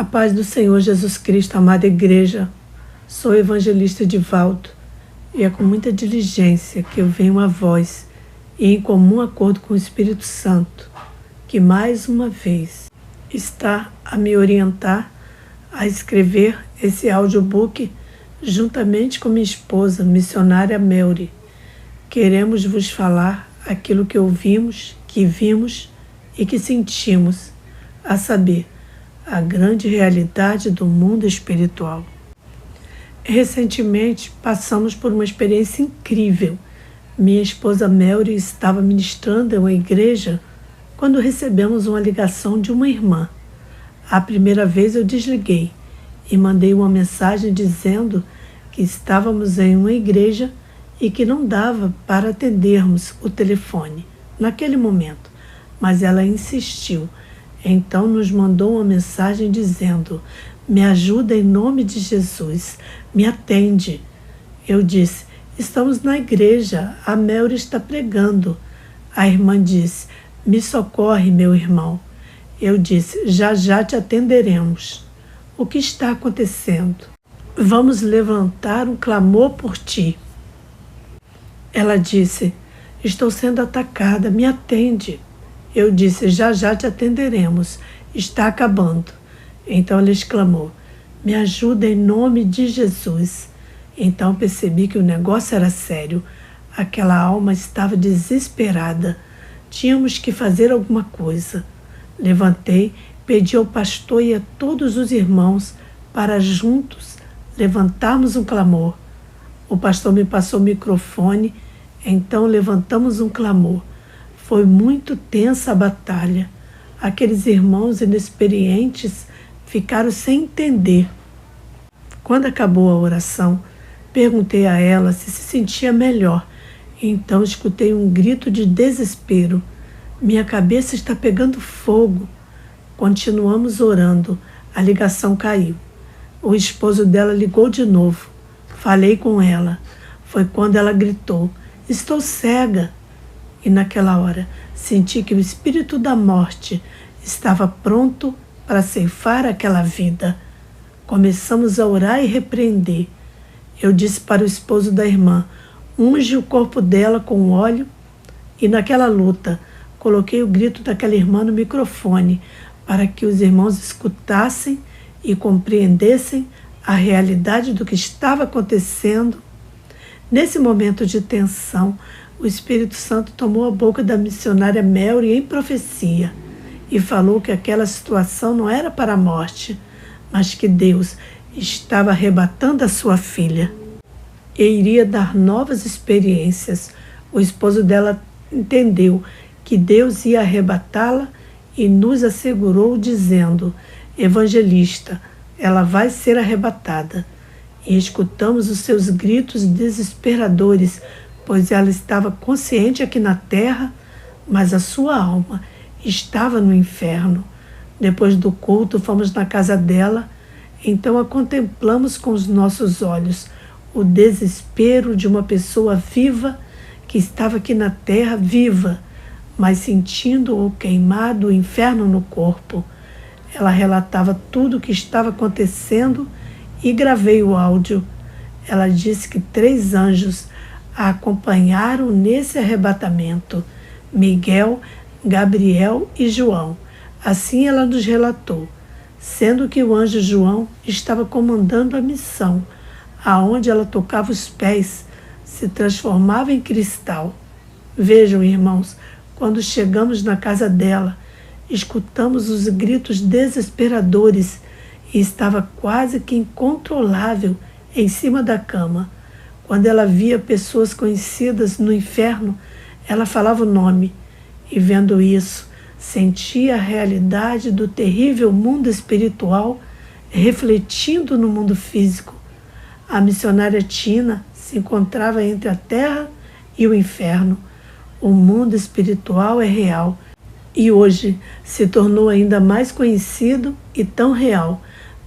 A paz do Senhor Jesus Cristo, amada igreja. Sou evangelista Edivaldo e é com muita diligência que eu venho a vós e em comum acordo com o Espírito Santo, que mais uma vez está a me orientar a escrever esse audiobook juntamente com minha esposa, missionária Melry. Queremos vos falar aquilo que ouvimos, que vimos e que sentimos, a saber, a grande realidade do mundo espiritual. Recentemente passamos por uma experiência incrível. Minha esposa Melry estava ministrando em uma igreja quando recebemos uma ligação de uma irmã. A primeira vez eu desliguei e mandei uma mensagem dizendo que estávamos em uma igreja e que não dava para atendermos o telefone naquele momento, mas ela insistiu. Então nos mandou uma mensagem dizendo: me ajuda em nome de Jesus, me atende. Eu disse: estamos na igreja, a Melry está pregando. A irmã disse: me socorre, meu irmão. Eu disse: já já te atenderemos. O que está acontecendo? Vamos levantar um clamor por ti. Ela disse: estou sendo atacada, me atende. Eu disse: já já te atenderemos, está acabando. Então ele exclamou: me ajuda em nome de Jesus. Então percebi que o negócio era sério. Aquela alma estava desesperada. Tínhamos que fazer alguma coisa. Levantei, pedi ao pastor e a todos os irmãos para juntos levantarmos um clamor. O pastor me passou o microfone, então levantamos um clamor. Foi muito tensa a batalha. Aqueles irmãos inexperientes ficaram sem entender. Quando acabou a oração, perguntei a ela se sentia melhor. Então escutei um grito de desespero. Minha cabeça está pegando fogo. Continuamos orando. A ligação caiu. O esposo dela ligou de novo. Falei com ela. Foi quando ela gritou: estou cega. E naquela hora senti que o espírito da morte estava pronto para ceifar aquela vida. Começamos a orar e repreender. Eu disse para o esposo da irmã: unge o corpo dela com óleo. E naquela luta, coloquei o grito daquela irmã no microfone para que os irmãos escutassem e compreendessem a realidade do que estava acontecendo. Nesse momento de tensão, o Espírito Santo tomou a boca da missionária Melry em profecia e falou que aquela situação não era para a morte, mas que Deus estava arrebatando a sua filha e iria dar novas experiências. O esposo dela entendeu que Deus ia arrebatá-la e nos assegurou dizendo: evangelista, ela vai ser arrebatada. E escutamos os seus gritos desesperadores, pois ela estava consciente aqui na terra, mas a sua alma estava no inferno. Depois do culto, fomos na casa dela, então a contemplamos com os nossos olhos, o desespero de uma pessoa viva que estava aqui na terra viva, mas sentindo o queimado o inferno no corpo. Ela relatava tudo o que estava acontecendo e gravei o áudio. Ela disse que 3 anjos a acompanharam nesse arrebatamento: Miguel, Gabriel e João. Assim ela nos relatou, sendo que o anjo João estava comandando a missão. Aonde ela tocava os pés, se transformava em cristal. Vejam, irmãos, quando chegamos na casa dela, escutamos os gritos desesperadores e estava quase que incontrolável em cima da cama. Quando ela via pessoas conhecidas no inferno, ela falava o nome. E vendo isso, sentia a realidade do terrível mundo espiritual refletindo no mundo físico. A missionária Tina se encontrava entre a terra e o inferno. O mundo espiritual é real e hoje se tornou ainda mais conhecido e tão real,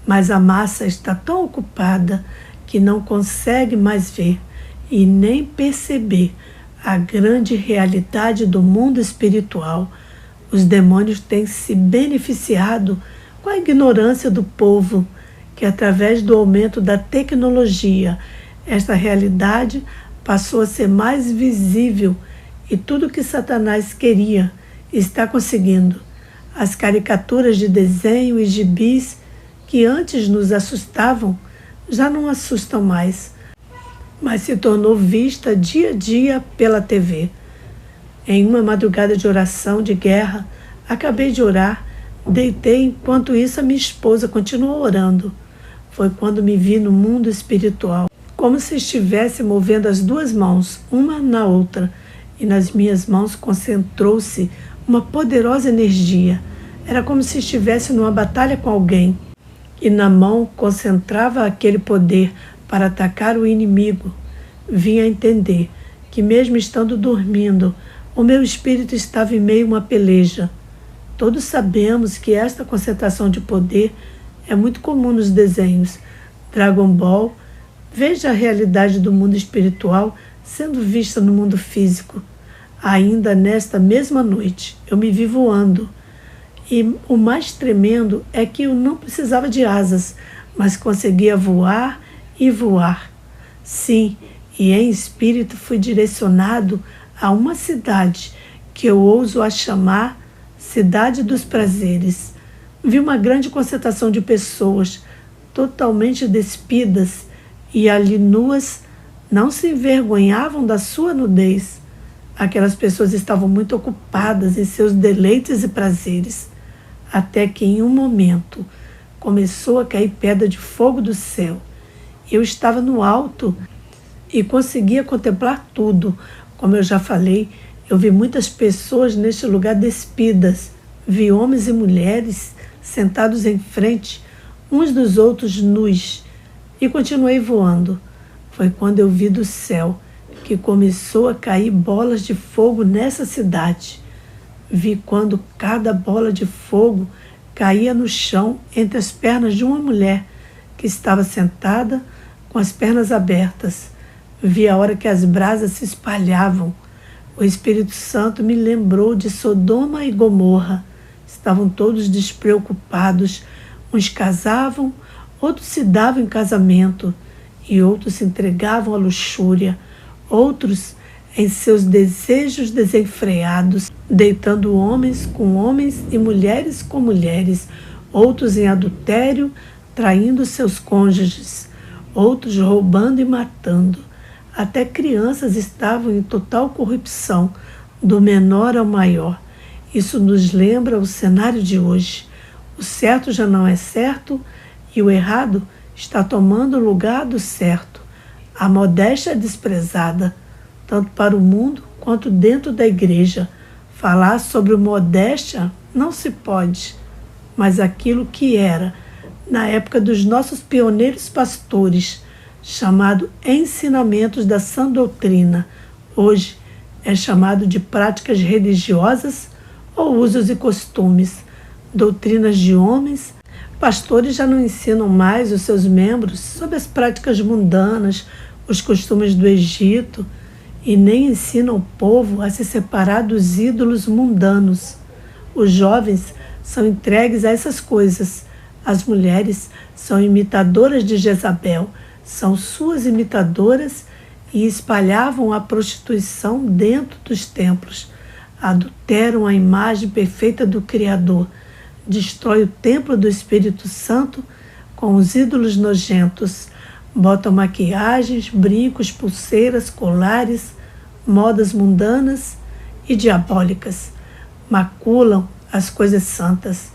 mas a massa está tão ocupada que não consegue mais ver e nem perceber a grande realidade do mundo espiritual. Os demônios têm se beneficiado Qual a ignorância do povo que, através do aumento da tecnologia, esta realidade passou a ser mais visível e tudo que Satanás queria está conseguindo. As caricaturas de desenho e gibis que antes nos assustavam já não assustam mais, mas se tornou vista dia a dia pela TV. Em uma madrugada de oração de guerra, acabei de orar, deitei, enquanto isso a minha esposa continuou orando. Foi quando me vi no mundo espiritual, como se estivesse movendo as duas mãos, uma na outra, e nas minhas mãos concentrou-se uma poderosa energia. Era como se estivesse numa batalha com alguém, e na mão concentrava aquele poder para atacar o inimigo. Vim a entender que, mesmo estando dormindo, o meu espírito estava em meio a uma peleja. Todos sabemos que esta concentração de poder é muito comum nos desenhos. Dragon Ball, veja a realidade do mundo espiritual sendo vista no mundo físico. Ainda nesta mesma noite, eu me vi voando. E o mais tremendo é que eu não precisava de asas, mas conseguia voar e voar. Sim, e em espírito fui direcionado a uma cidade que eu ouso a chamar Cidade dos Prazeres. Vi uma grande concentração de pessoas totalmente despidas e ali nuas não se envergonhavam da sua nudez. Aquelas pessoas estavam muito ocupadas em seus deleites e prazeres, até que em um momento começou a cair pedra de fogo do céu. Eu estava no alto e conseguia contemplar tudo. Como eu já falei, eu vi muitas pessoas neste lugar despidas. Vi homens e mulheres sentados em frente, uns dos outros nus, e continuei voando. Foi quando eu vi do céu que começou a cair bolas de fogo nessa cidade. Vi quando cada bola de fogo caía no chão entre as pernas de uma mulher que estava sentada com as pernas abertas. Vi a hora que as brasas se espalhavam. O Espírito Santo me lembrou de Sodoma e Gomorra. Estavam todos despreocupados. Uns casavam, outros se davam em casamento e outros se entregavam à luxúria. Outros em seus desejos desenfreados, deitando homens com homens e mulheres com mulheres. Outros em adultério, traindo seus cônjuges. Outros roubando e matando. Até crianças estavam em total corrupção, do menor ao maior. Isso nos lembra o cenário de hoje. O certo já não é certo e o errado está tomando o lugar do certo. A modéstia é desprezada, tanto para o mundo quanto dentro da igreja. Falar sobre modéstia não se pode, mas aquilo que era, na época dos nossos pioneiros pastores, chamado ensinamentos da sã doutrina, hoje é chamado de práticas religiosas ou usos e costumes, doutrinas de homens. Pastores já não ensinam mais os seus membros sobre as práticas mundanas, os costumes do Egito, e nem ensinam o povo a se separar dos ídolos mundanos. Os jovens são entregues a essas coisas. As mulheres são imitadoras de Jezabel, são suas imitadoras e espalhavam a prostituição dentro dos templos. Adulteram a imagem perfeita do Criador. Destrói o templo do Espírito Santo com os ídolos nojentos. Botam maquiagens, brincos, pulseiras, colares, modas mundanas e diabólicas. Maculam as coisas santas.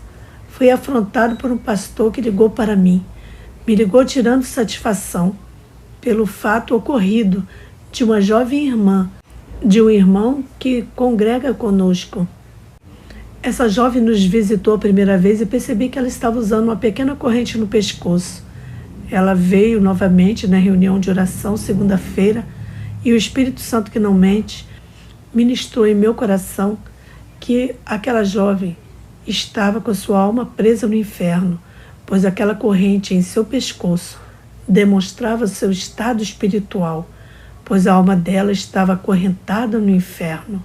Fui afrontado por um pastor que ligou para mim. Me ligou tirando satisfação pelo fato ocorrido de uma jovem irmã, de um irmão que congrega conosco. Essa jovem nos visitou a primeira vez e percebi que ela estava usando uma pequena corrente no pescoço. Ela veio novamente na reunião de oração segunda-feira e o Espírito Santo, que não mente, ministrou em meu coração que aquela jovem estava com sua alma presa no inferno, pois aquela corrente em seu pescoço demonstrava seu estado espiritual, pois a alma dela estava acorrentada no inferno.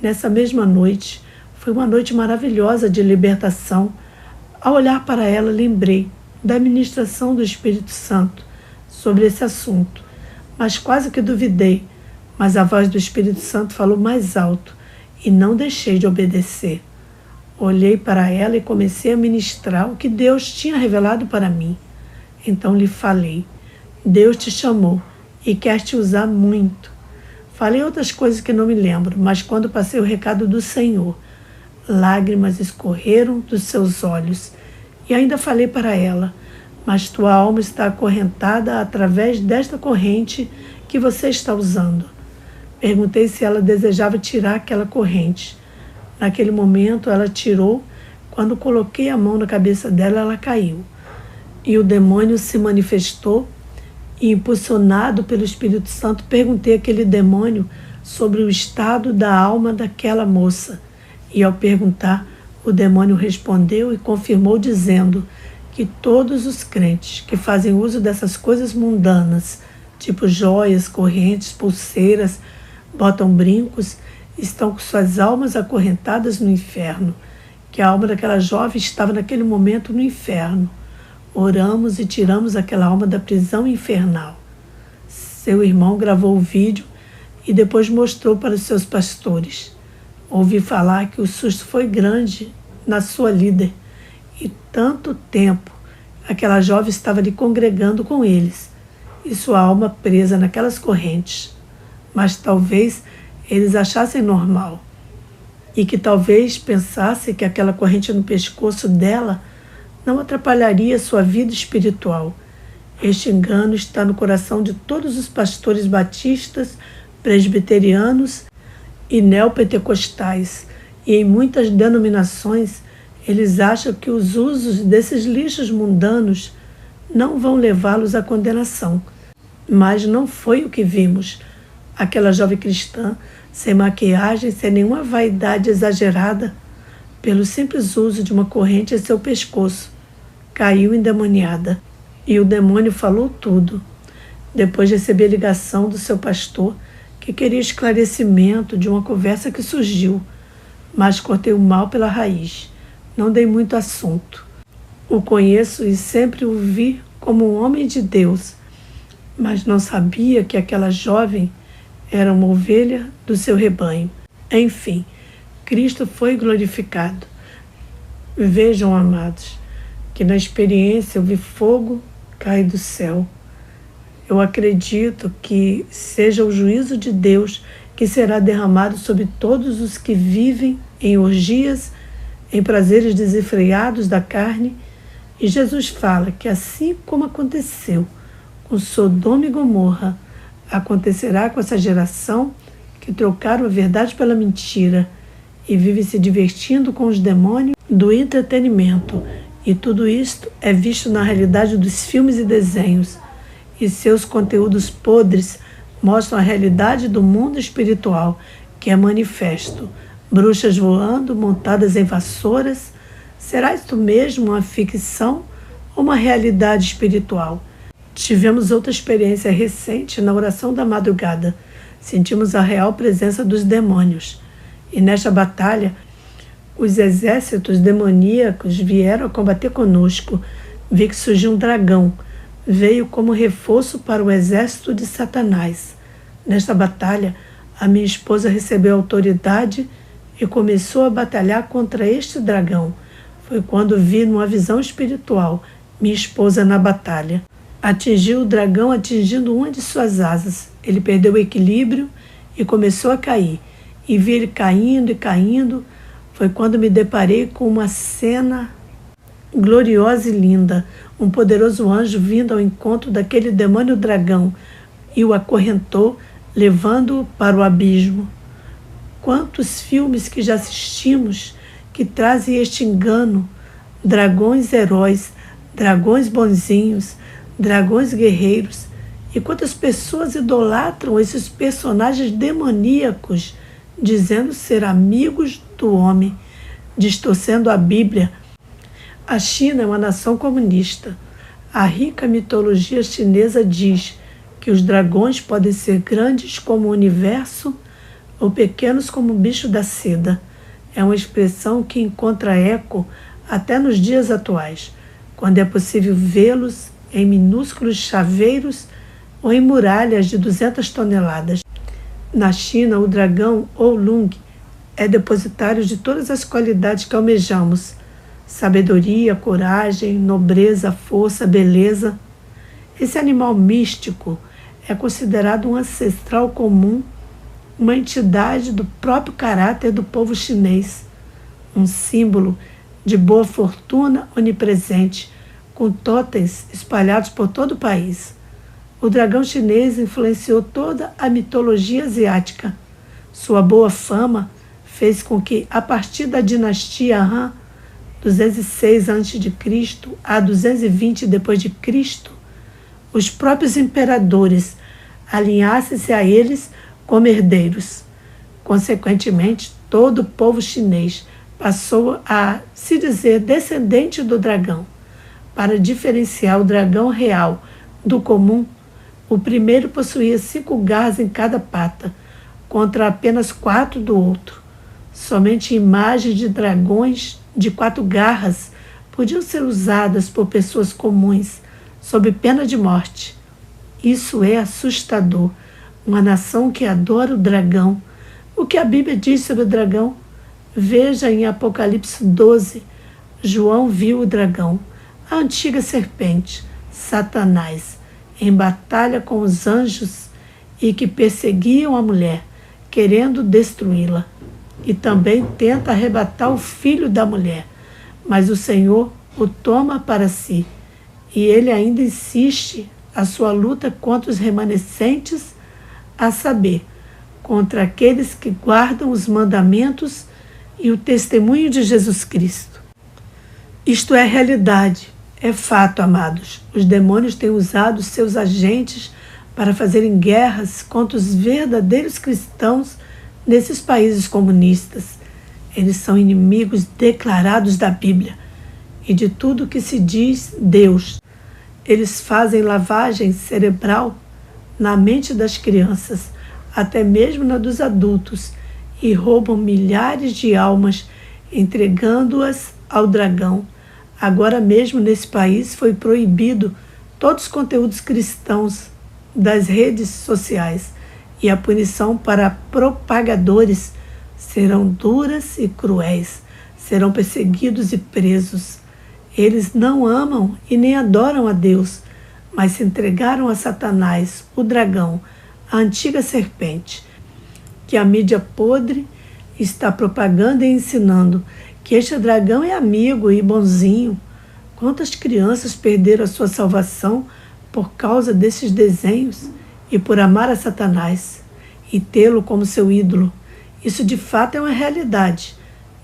Nessa mesma noite, foi uma noite maravilhosa de libertação. Ao olhar para ela, lembrei da ministração do Espírito Santo sobre esse assunto, mas quase que duvidei. Mas a voz do Espírito Santo falou mais alto e não deixei de obedecer. Olhei para ela e comecei a ministrar o que Deus tinha revelado para mim. Então lhe falei: Deus te chamou e quer te usar muito. Falei outras coisas que não me lembro, mas quando passei o recado do Senhor, lágrimas escorreram dos seus olhos. E ainda falei para ela: mas tua alma está acorrentada através desta corrente que você está usando. Perguntei se ela desejava tirar aquela corrente. Naquele momento ela tirou. Quando coloquei a mão na cabeça dela, ela caiu. E o demônio se manifestou e, impulsionado pelo Espírito Santo, perguntei àquele demônio sobre o estado da alma daquela moça. E ao perguntar, o demônio respondeu e confirmou dizendo que todos os crentes que fazem uso dessas coisas mundanas, tipo joias, correntes, pulseiras, botam brincos, estão com suas almas acorrentadas no inferno, que a alma daquela jovem estava naquele momento no inferno. Oramos e tiramos aquela alma da prisão infernal. Seu irmão gravou o vídeo e depois mostrou para os seus pastores. Ouvi falar que o susto foi grande na sua líder e tanto tempo aquela jovem estava ali congregando com eles e sua alma presa naquelas correntes. Mas talvez eles achassem normal e que talvez pensassem que aquela corrente no pescoço dela não atrapalharia sua vida espiritual. Este engano está no coração de todos os pastores batistas, presbiterianos e neopentecostais, e em muitas denominações eles acham que os usos desses lixos mundanos não vão levá-los à condenação. Mas não foi o que vimos. Aquela jovem cristã, sem maquiagem, sem nenhuma vaidade exagerada, pelo simples uso de uma corrente em seu pescoço, caiu endemoniada. E o demônio falou tudo. Depois recebi a ligação do seu pastor, que queria esclarecimento de uma conversa que surgiu, mas cortei o mal pela raiz. Não dei muito assunto. O conheço e sempre o vi como um homem de Deus, mas não sabia que aquela jovem era uma ovelha do seu rebanho. Enfim, Cristo foi glorificado. Vejam, amados, que na experiência eu vi fogo cair do céu. Eu acredito que seja o juízo de Deus que será derramado sobre todos os que vivem em orgias, em prazeres desenfreados da carne. E Jesus fala que assim como aconteceu com Sodoma e Gomorra, acontecerá com essa geração que trocaram a verdade pela mentira e vive se divertindo com os demônios do entretenimento. E tudo isto é visto na realidade dos filmes e desenhos, e seus conteúdos podres mostram a realidade do mundo espiritual, que é manifesto. Bruxas voando, montadas em vassouras. Será isto mesmo uma ficção ou uma realidade espiritual? Tivemos outra experiência recente na oração da madrugada. Sentimos a real presença dos demônios. E nesta batalha, os exércitos demoníacos vieram a combater conosco. Vi que surgiu um dragão. Veio como reforço para o exército de Satanás. Nesta batalha, a minha esposa recebeu autoridade e começou a batalhar contra este dragão. Foi quando vi numa visão espiritual minha esposa na batalha. Atingiu o dragão, atingindo uma de suas asas. Ele perdeu o equilíbrio e começou a cair. E vi ele caindo e caindo. Foi quando me deparei com uma cena gloriosa e linda. Um poderoso anjo vindo ao encontro daquele demônio dragão e o acorrentou, levando-o para o abismo. Quantos filmes que já assistimos que trazem este engano, dragões heróis, dragões bonzinhos, dragões guerreiros, e quantas pessoas idolatram esses personagens demoníacos, dizendo ser amigos do homem, distorcendo a Bíblia. A China é uma nação comunista. A rica mitologia chinesa diz que os dragões podem ser grandes como o universo ou pequenos como o bicho da seda. É uma expressão que encontra eco até nos dias atuais, quando é possível vê-los em minúsculos chaveiros ou em muralhas de 200 toneladas. Na China, o dragão ou lung é depositário de todas as qualidades que almejamos: sabedoria, coragem, nobreza, força, beleza. Esse animal místico é considerado um ancestral comum, uma entidade do próprio caráter do povo chinês, um símbolo de boa fortuna onipresente, com totens espalhados por todo o país. O dragão chinês influenciou toda a mitologia asiática. Sua boa fama fez com que, a partir da dinastia Han, 206 a.C. a 220 d.C., os próprios imperadores alinhassem-se a eles como herdeiros. Consequentemente, todo o povo chinês passou a se dizer descendente do dragão. Para diferenciar o dragão real do comum, o primeiro possuía 5 garras em cada pata, contra apenas 4 do outro. Somente imagens de dragões de 4 garras podiam ser usadas por pessoas comuns, sob pena de morte. Isso é assustador. Uma nação que adora o dragão. O que a Bíblia diz sobre o dragão? Veja em Apocalipse 12. João viu o dragão, a antiga serpente, Satanás, em batalha com os anjos e que perseguiam a mulher, querendo destruí-la. E também tenta arrebatar o filho da mulher, mas o Senhor o toma para si. E ele ainda insiste a sua luta contra os remanescentes, a saber, contra aqueles que guardam os mandamentos e o testemunho de Jesus Cristo. Isto é realidade, é fato, amados. Os demônios têm usado seus agentes para fazerem guerras contra os verdadeiros cristãos nesses países comunistas. Eles são inimigos declarados da Bíblia e de tudo que se diz Deus. Eles fazem lavagem cerebral na mente das crianças, até mesmo na dos adultos, e roubam milhares de almas, entregando-as ao dragão. Agora mesmo nesse país foi proibido todos os conteúdos cristãos das redes sociais, e a punição para propagadores serão duras e cruéis, serão perseguidos e presos. Eles não amam e nem adoram a Deus, mas se entregaram a Satanás, o dragão, a antiga serpente, que a mídia podre está propagando e ensinando que este dragão é amigo e bonzinho. Quantas crianças perderam a sua salvação por causa desses desenhos e por amar a Satanás e tê-lo como seu ídolo? Isso de fato é uma realidade.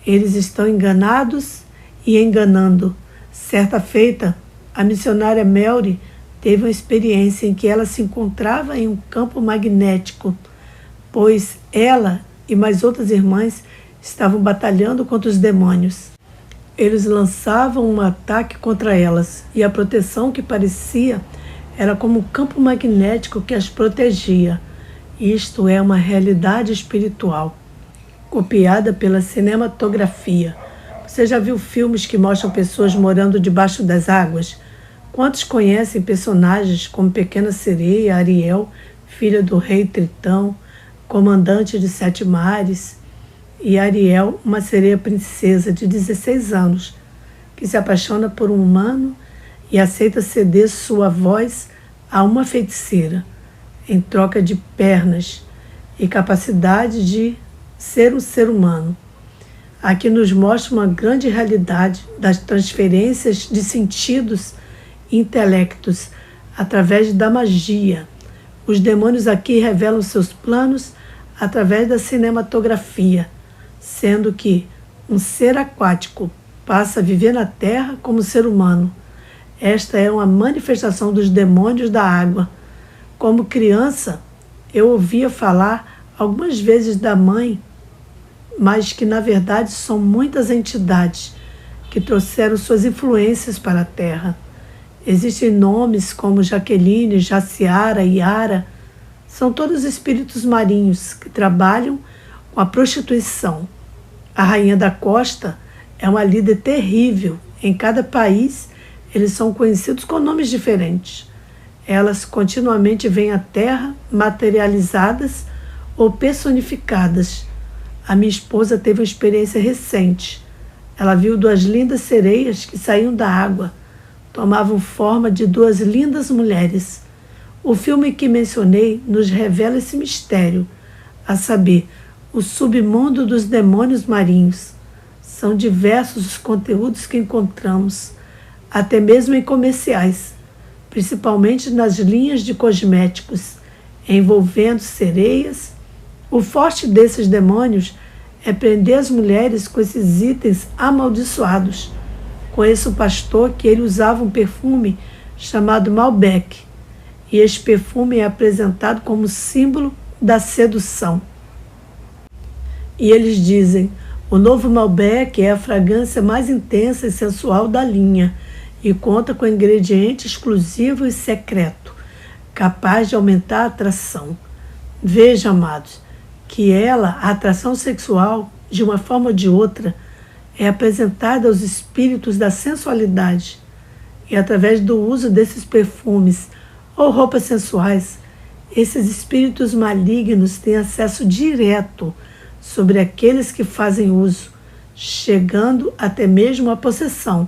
Eles estão enganados e enganando. Certa feita, a missionária Mary teve uma experiência em que ela se encontrava em um campo magnético, pois ela e mais outras irmãs estavam batalhando contra os demônios. Eles lançavam um ataque contra elas, e a proteção que parecia era como um campo magnético que as protegia. Isto é uma realidade espiritual, copiada pela cinematografia. Você já viu filmes que mostram pessoas morando debaixo das águas? Quantos conhecem personagens como Pequena Sereia, Ariel, filha do rei Tritão, comandante de 7 mares, e Ariel, uma sereia princesa de 16 anos, que se apaixona por um humano e aceita ceder sua voz a uma feiticeira, em troca de pernas e capacidade de ser um ser humano. Aqui nos mostra uma grande realidade das transferências de sentidos e intelectos através da magia. Os demônios aqui revelam seus planos através da cinematografia, sendo que um ser aquático passa a viver na Terra como ser humano. Esta é uma manifestação dos demônios da água. Como criança, eu ouvia falar algumas vezes da mãe, mas que na verdade são muitas entidades que trouxeram suas influências para a Terra. Existem nomes como Jaqueline, Jaciara, Yara. São todos espíritos marinhos que trabalham com a prostituição. A rainha da costa É uma líder terrível. Em cada país, eles são conhecidos com nomes diferentes. Elas continuamente vêm à Terra materializadas ou personificadas. A minha esposa teve uma experiência recente. Ela viu 2 lindas sereias que saíam da água. Tomavam forma de 2 lindas mulheres. O filme que mencionei nos revela esse mistério, a saber, o submundo dos demônios marinhos. São diversos os conteúdos que encontramos, até mesmo em comerciais, principalmente nas linhas de cosméticos, envolvendo sereias. O forte desses demônios é prender as mulheres com esses itens amaldiçoados. Conheço um pastor que ele usava um perfume chamado Malbec, e esse perfume é apresentado como símbolo da sedução. E eles dizem: o novo Malbec é a fragrância mais intensa e sensual da linha e conta com ingrediente exclusivo e secreto, capaz de aumentar a atração. Veja, amados, que a atração sexual, de uma forma ou de outra, é apresentada aos espíritos da sensualidade. E através do uso desses perfumes ou roupas sensuais, esses espíritos malignos têm acesso direto sobre aqueles que fazem uso, chegando até mesmo à possessão.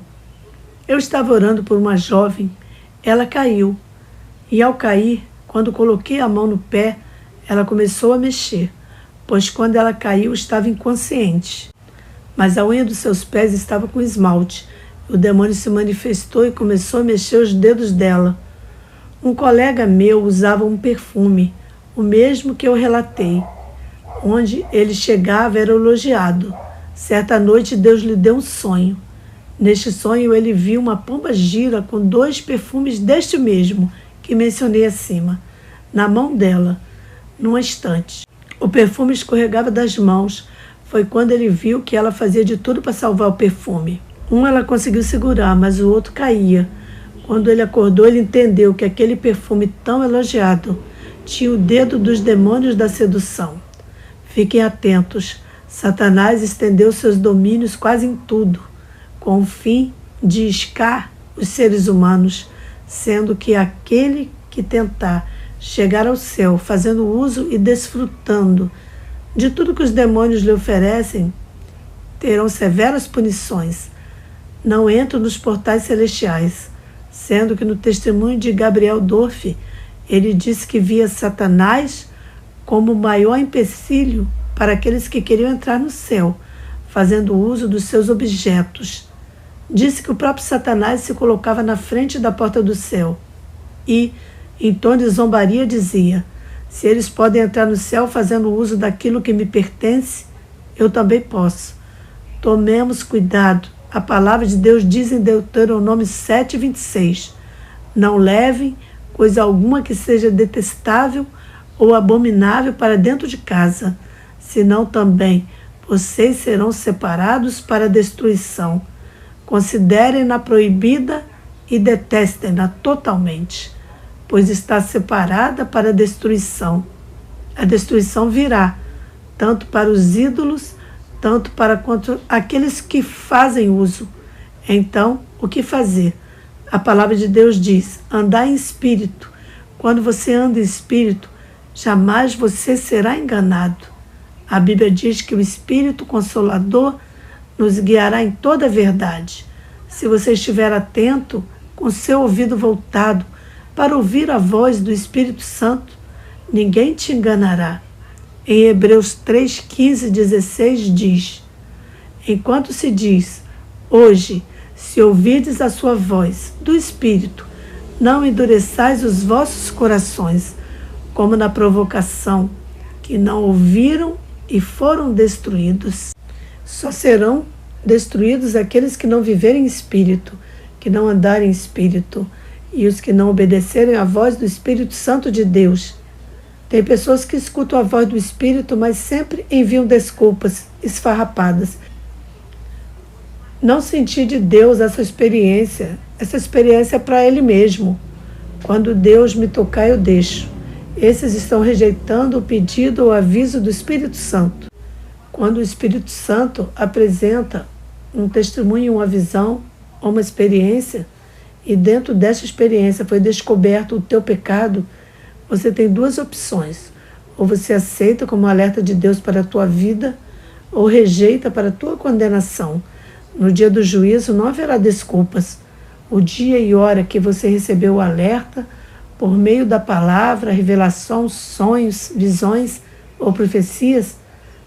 Eu estava orando por uma jovem, ela caiu, e ao cair, quando coloquei a mão no pé, ela começou a mexer, pois quando ela caiu estava inconsciente. Mas a unha dos seus pés estava com esmalte. O demônio se manifestou e começou a mexer os dedos dela. Um colega meu usava um perfume, o mesmo que eu relatei. Onde ele chegava era elogiado. Certa noite Deus lhe deu um sonho. Neste sonho ele viu uma pomba-gira com 2 perfumes deste mesmo, que mencionei acima, na mão dela, num instante. O perfume escorregava das mãos. Foi quando ele viu que ela fazia de tudo para salvar o perfume. Um ela conseguiu segurar, mas o outro caía. Quando ele acordou, ele entendeu que aquele perfume tão elogiado tinha o dedo dos demônios da sedução. Fiquem atentos. Satanás estendeu seus domínios quase em tudo, com o fim de iscar os seres humanos, sendo que aquele que tentar chegar ao céu fazendo uso e desfrutando de tudo que os demônios lhe oferecem, terão severas punições. Não entram nos portais celestiais, sendo que no testemunho de Gabriel Dorff, ele disse que via Satanás como o maior empecilho para aqueles que queriam entrar no céu, fazendo uso dos seus objetos. Disse que o próprio Satanás se colocava na frente da porta do céu e, em tom de zombaria, dizia: se eles podem entrar no céu fazendo uso daquilo que me pertence, eu também posso. Tomemos cuidado. A palavra de Deus diz em Deuteronômio 7:26: não levem coisa alguma que seja detestável ou abominável para dentro de casa, senão também vocês serão separados para a destruição. Considerem-na proibida e detestem-na totalmente, pois está separada para a destruição. A destruição virá, tanto para os ídolos, tanto para quanto aqueles que fazem uso. Então, o que fazer? A palavra de Deus diz: andar em espírito. Quando você anda em espírito, jamais você será enganado. A Bíblia diz que o Espírito Consolador nos guiará em toda a verdade. Se você estiver atento, com seu ouvido voltado para ouvir a voz do Espírito Santo, ninguém te enganará. Em Hebreus 3:15-16 diz: enquanto se diz, hoje, se ouvirdes a sua voz do Espírito, não endureçais os vossos corações, como na provocação, que não ouviram e foram destruídos. Só serão destruídos aqueles que não viverem em espírito, que não andarem em espírito, e os que não obedecerem à voz do Espírito Santo de Deus. Tem pessoas que escutam a voz do Espírito, mas sempre enviam desculpas esfarrapadas. Não senti de Deus essa experiência é para Ele mesmo. Quando Deus me tocar, eu deixo. Esses estão rejeitando o pedido ou aviso do Espírito Santo. Quando o Espírito Santo apresenta um testemunho, uma visão ou uma experiência, e dentro dessa experiência foi descoberto o teu pecado, você tem duas opções. Ou você aceita como alerta de Deus para a tua vida, ou rejeita para a tua condenação. No dia do juízo não haverá desculpas. O dia e hora que você recebeu o alerta, por meio da palavra, revelação, sonhos, visões ou profecias,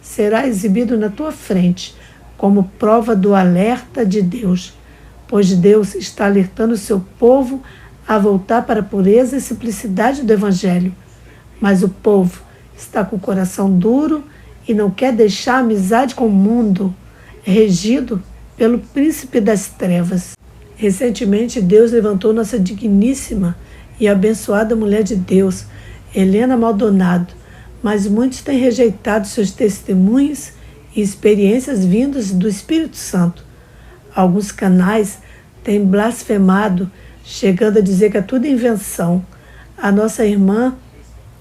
será exibido na tua frente como prova do alerta de Deus, pois Deus está alertando o seu povo a voltar para a pureza e simplicidade do Evangelho. Mas o povo está com o coração duro e não quer deixar a amizade com o mundo, regido pelo príncipe das trevas. Recentemente, Deus levantou nossa digníssima e abençoada mulher de Deus, Helena Maldonado, mas muitos têm rejeitado seus testemunhos e experiências vindas do Espírito Santo. Alguns canais têm blasfemado, chegando a dizer que é tudo invenção. A nossa irmã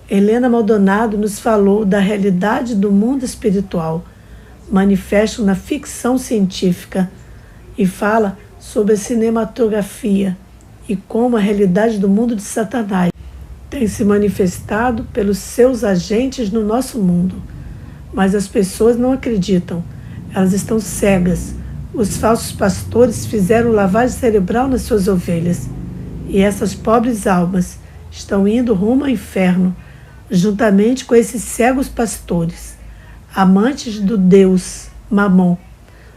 Helena Maldonado nos falou da realidade do mundo espiritual, manifesto na ficção científica, e fala sobre a cinematografia e como a realidade do mundo de Satanás tem se manifestado pelos seus agentes no nosso mundo. Mas as pessoas não acreditam, elas estão cegas. Os falsos pastores fizeram lavagem cerebral nas suas ovelhas, e essas pobres almas estão indo rumo ao inferno, juntamente com esses cegos pastores, amantes do Deus Mamon.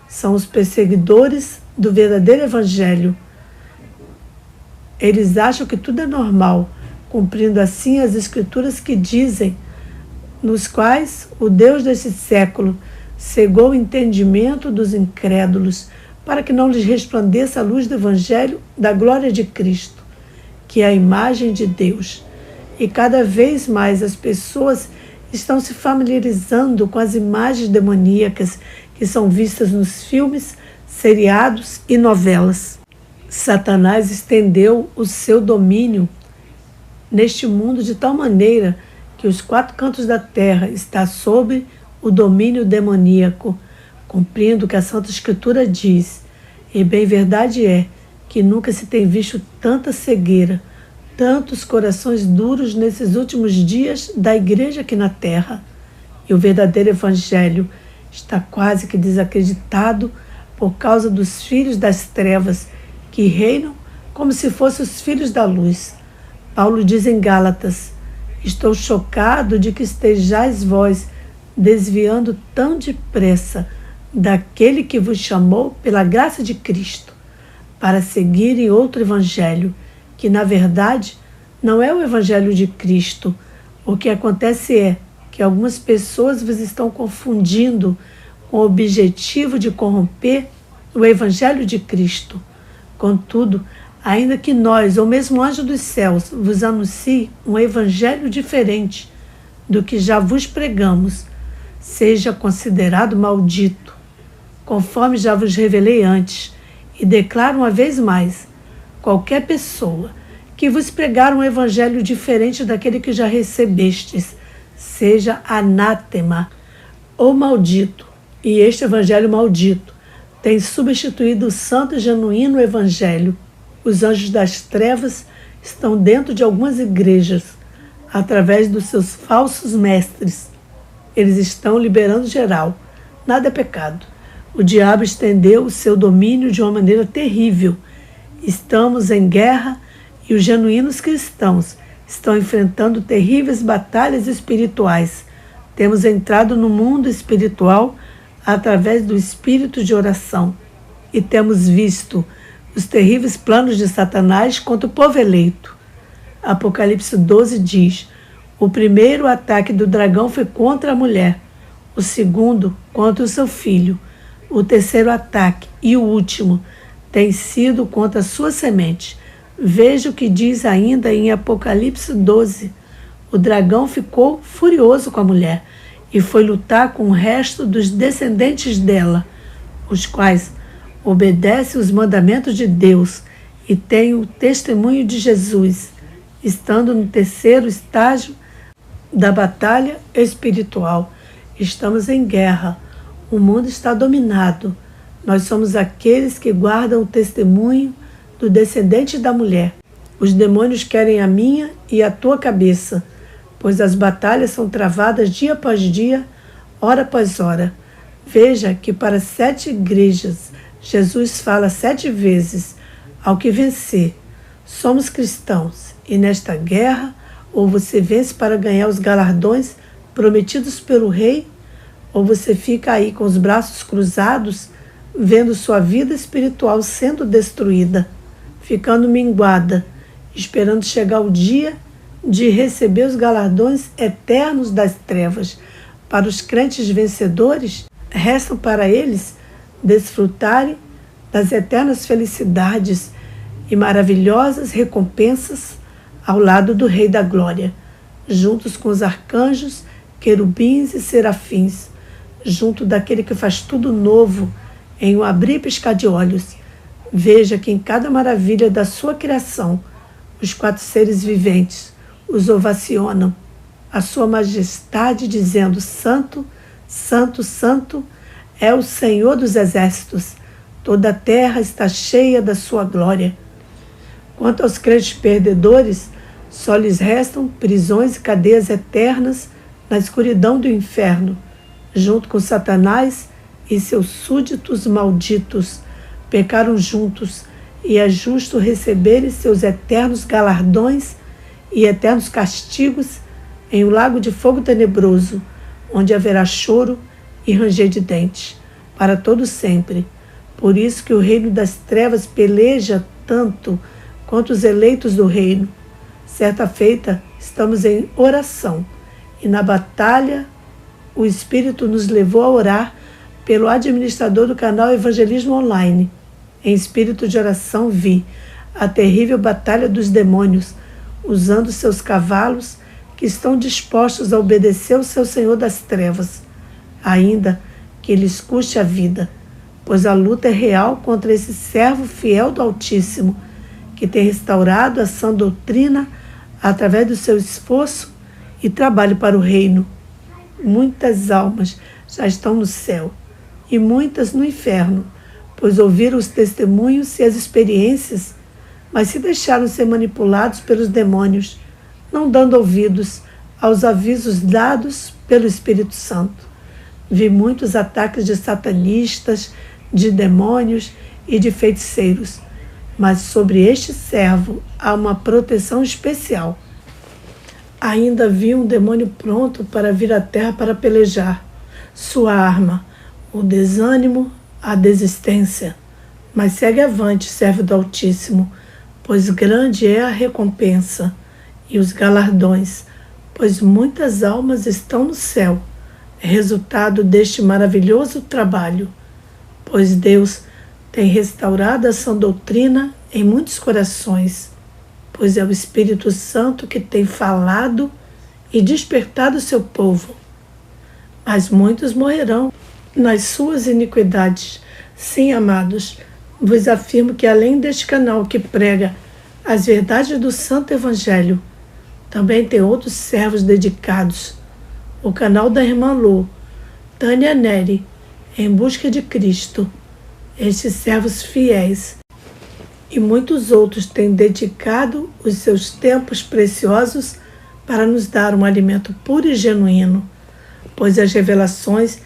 São os perseguidores do verdadeiro Evangelho. Eles acham que tudo é normal, cumprindo assim as escrituras que dizem, nos quais o Deus desse século cegou o entendimento dos incrédulos, para que não lhes resplandeça a luz do Evangelho da glória de Cristo, que é a imagem de Deus. E cada vez mais as pessoas estão se familiarizando com as imagens demoníacas que são vistas nos filmes, seriados e novelas. Satanás estendeu o seu domínio neste mundo de tal maneira que os quatro cantos da terra está sob o domínio demoníaco, cumprindo o que a Santa Escritura diz. E bem verdade é que nunca se tem visto tanta cegueira, tantos corações duros nesses últimos dias da igreja aqui na terra. E o verdadeiro Evangelho está quase que desacreditado por causa dos filhos das trevas, que reinam como se fossem os filhos da luz. Paulo diz em Gálatas: estou chocado de que estejais vós desviando tão depressa daquele que vos chamou pela graça de Cristo, para seguirem outro evangelho, que na verdade não é o evangelho de Cristo. O que acontece é que algumas pessoas vos estão confundindo com o objetivo de corromper o evangelho de Cristo. Contudo, ainda que nós, ou mesmo anjo dos céus, vos anuncie um evangelho diferente do que já vos pregamos, seja considerado maldito, conforme já vos revelei antes, e declaro uma vez mais: qualquer pessoa que vos pregar um evangelho diferente daquele que já recebestes, seja anátema ou maldito. E este evangelho maldito tem substituído o santo e genuíno evangelho. Os anjos das trevas estão dentro de algumas igrejas, através dos seus falsos mestres. Eles estão liberando geral. Nada é pecado. O diabo estendeu o seu domínio de uma maneira terrível. Estamos em guerra e os genuínos cristãos estão enfrentando terríveis batalhas espirituais. Temos entrado no mundo espiritual através do espírito de oração e temos visto os terríveis planos de Satanás contra o povo eleito. Apocalipse 12 diz: o primeiro ataque do dragão foi contra a mulher, o segundo contra o seu filho, o terceiro ataque e o último tem sido contra a sua semente. Veja o que diz ainda em Apocalipse 12. O dragão ficou furioso com a mulher e foi lutar com o resto dos descendentes dela, os quais obedecem os mandamentos de Deus e têm o testemunho de Jesus, estando no terceiro estágio da batalha espiritual. Estamos em guerra. O mundo está dominado. Nós somos aqueles que guardam o testemunho do descendente da mulher. Os demônios querem a minha e a tua cabeça, pois as batalhas são travadas dia após dia, hora após hora. Veja que para 7 igrejas, Jesus fala 7 vezes ao que vencer. Somos cristãos e nesta guerra, ou você vence para ganhar os galardões prometidos pelo rei, ou você fica aí com os braços cruzados, vendo sua vida espiritual sendo destruída, ficando minguada, esperando chegar o dia de receber os galardões eternos das trevas. Para os crentes vencedores, restam para eles desfrutarem das eternas felicidades e maravilhosas recompensas ao lado do Rei da Glória, juntos com os arcanjos, querubins e serafins, junto daquele que faz tudo novo em um abrir e piscar de olhos. Veja que em cada maravilha da sua criação, os 4 seres viventes os ovacionam, a sua majestade, dizendo: Santo, Santo, Santo é o Senhor dos exércitos, toda a terra está cheia da sua glória. Quanto aos crentes perdedores, só lhes restam prisões e cadeias eternas na escuridão do inferno, junto com Satanás e seus súditos malditos. Pecaram juntos, e é justo receberem seus eternos galardões e eternos castigos em um lago de fogo tenebroso, onde haverá choro e ranger de dentes, para todo sempre. Por isso que o reino das trevas peleja tanto quanto os eleitos do reino. Certa feita, estamos em oração, e na batalha o Espírito nos levou a orar pelo administrador do canal Evangelismo Online. Em espírito de oração vi a terrível batalha dos demônios, usando seus cavalos que estão dispostos a obedecer ao seu Senhor das trevas, ainda que lhes custe a vida, pois a luta é real contra esse servo fiel do Altíssimo, que tem restaurado a sã doutrina através do seu esforço e trabalho para o reino. Muitas almas já estão no céu e muitas no inferno, pois ouviram os testemunhos e as experiências, mas se deixaram ser manipulados pelos demônios, não dando ouvidos aos avisos dados pelo Espírito Santo. Vi muitos ataques de satanistas, de demônios e de feiticeiros, mas sobre este servo há uma proteção especial. Ainda vi um demônio pronto para vir à terra para pelejar. Sua arma, o desânimo, a desistência. Mas segue avante, servo do Altíssimo, pois grande é a recompensa e os galardões, pois muitas almas estão no céu, resultado deste maravilhoso trabalho. Pois Deus tem restaurado a sã doutrina em muitos corações, pois é o Espírito Santo que tem falado e despertado o seu povo. Mas muitos morrerão nas suas iniquidades. Sim, amados, vos afirmo que além deste canal que prega as verdades do Santo Evangelho, também tem outros servos dedicados. O canal da irmã Lu, Tânia Neri, Em Busca de Cristo. Estes servos fiéis e muitos outros têm dedicado os seus tempos preciosos para nos dar um alimento puro e genuíno, pois as revelações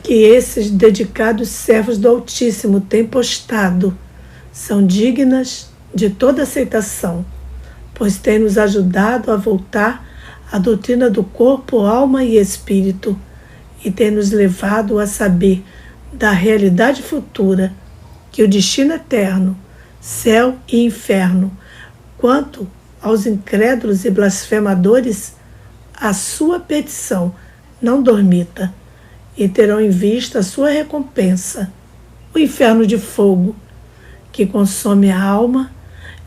que esses dedicados servos do Altíssimo têm postado são dignas de toda aceitação, pois têm nos ajudado a voltar à doutrina do corpo, alma e espírito, e têm nos levado a saber da realidade futura, que o destino eterno, céu e inferno. Quanto aos incrédulos e blasfemadores, a sua petição não dormita, e terão em vista a sua recompensa, o inferno de fogo, que consome a alma,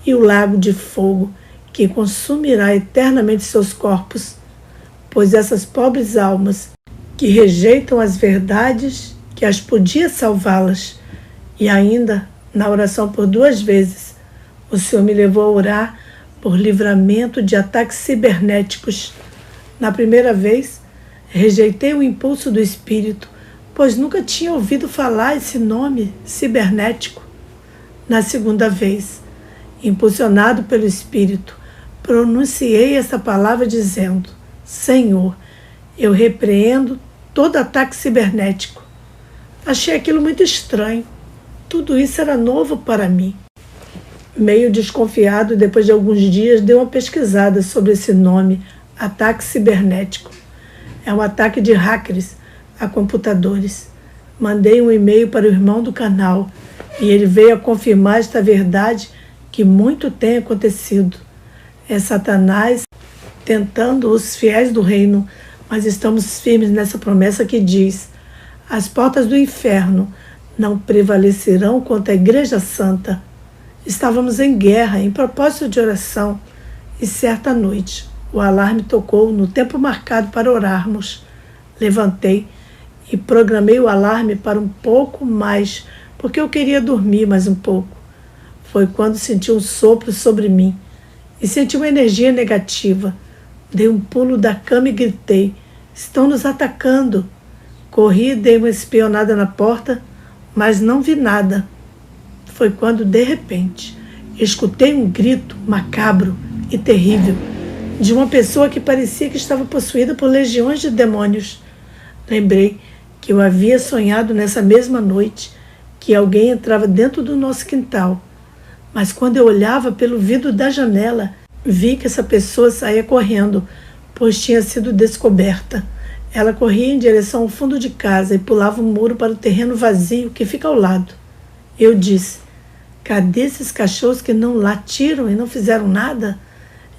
e o lago de fogo, que consumirá eternamente seus corpos, pois essas pobres almas, que rejeitam as verdades que as podia salvá-las, e ainda, na oração por 2 vezes, o Senhor me levou a orar por livramento de ataques cibernéticos. Na primeira vez, rejeitei o impulso do Espírito, pois nunca tinha ouvido falar esse nome cibernético. Na segunda vez, impulsionado pelo Espírito, pronunciei essa palavra dizendo: Senhor, eu repreendo todo ataque cibernético. Achei aquilo muito estranho. Tudo isso era novo para mim. Meio desconfiado, depois de alguns dias, dei uma pesquisada sobre esse nome, ataque cibernético. É um ataque de hackers a computadores. Mandei um e-mail para o irmão do canal e ele veio a confirmar esta verdade que muito tem acontecido. É Satanás tentando os fiéis do reino, mas estamos firmes nessa promessa que diz: as portas do inferno não prevalecerão contra a Igreja Santa. Estávamos em guerra, em propósito de oração, e certa noite o alarme tocou no tempo marcado para orarmos. Levantei e programei o alarme para um pouco mais, porque eu queria dormir mais um pouco. Foi quando senti um sopro sobre mim e senti uma energia negativa. Dei um pulo da cama e gritei: estão nos atacando. Corri e dei uma espionada na porta, mas não vi nada. Foi quando, de repente, escutei um grito macabro e terrível de uma pessoa que parecia que estava possuída por legiões de demônios. Lembrei que eu havia sonhado nessa mesma noite que alguém entrava dentro do nosso quintal. Mas quando eu olhava pelo vidro da janela, vi que essa pessoa saía correndo, pois tinha sido descoberta. Ela corria em direção ao fundo de casa e pulava o muro para o terreno vazio que fica ao lado. Eu disse: cadê esses cachorros que não latiram e não fizeram nada?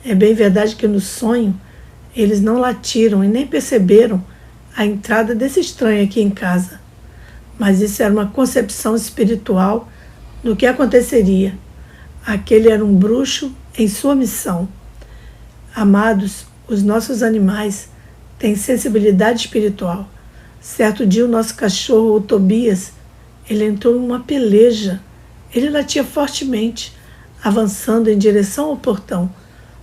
É bem verdade que no sonho eles não latiram e nem perceberam a entrada desse estranho aqui em casa. Mas isso era uma concepção espiritual do que aconteceria. Aquele era um bruxo em sua missão. Amados, os nossos animais têm sensibilidade espiritual. Certo dia o nosso cachorro, o Tobias, ele entrou em uma peleja. Ele latia fortemente, avançando em direção ao portão.